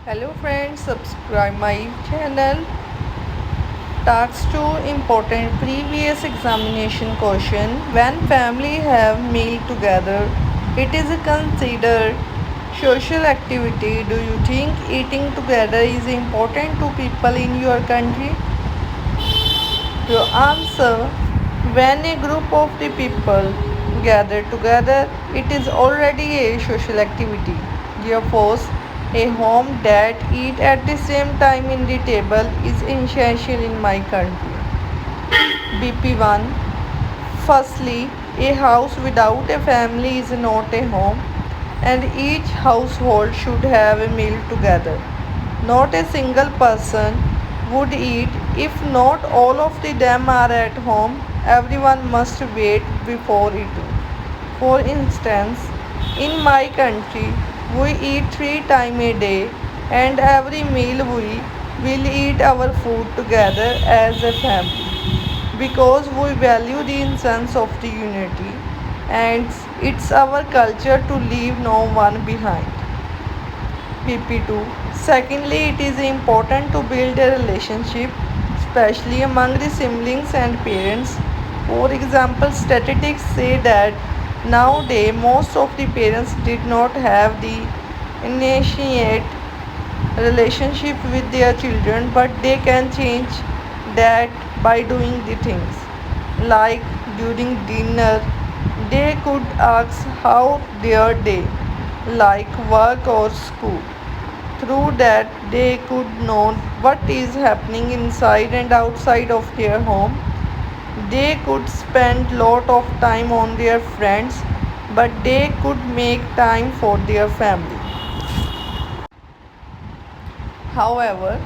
Hello friends, subscribe my channel. Task 2 important previous examination question. When family have meal together, it is considered social activity. Do you think eating together is important to people in your country? Your answer: when a group of the people gather together, it is already a social activity. Therefore, a home that eat at the same time in the table is essential in my country. BP1. Firstly, a house without a family is not a home, and each household should have a meal together. Not a single person would eat if not all of them are at home. Everyone must wait before eating. For instance, in my country, we eat 3 times a day, and every meal we will eat our food together as a family because we value the essence of the unity, and it's our culture to leave no one behind. PP2. Secondly, it is important to build a relationship, especially among the siblings and parents. For example, statistics say that nowadays most of the parents did not have the initiate relationship with their children, but they can change that by doing the things like during dinner they could ask how their day, like work or school. Through that, they could know what is happening inside and outside of their home. They could spend lot of time on their friends, but they could make time for their family. However,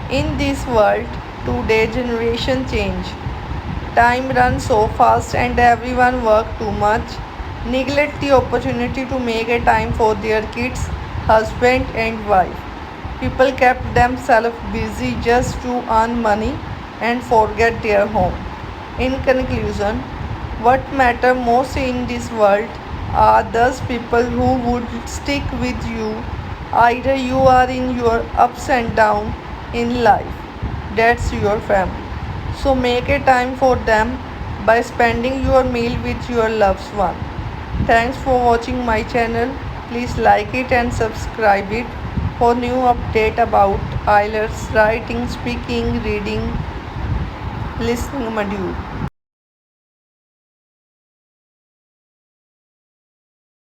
in this world, today generation change. Time runs so fast and everyone work too much, neglect the opportunity to make a time for their kids, husband and wife. People kept themselves busy just to earn money and forget their home. In conclusion, what matter most in this world are those people who would stick with you either you are in your ups and downs in life. That's your family. So make a time for them by spending your meal with your loved one. Thanks for watching my channel. Please like it and subscribe it for new update about IELTS writing, speaking, reading, listening module.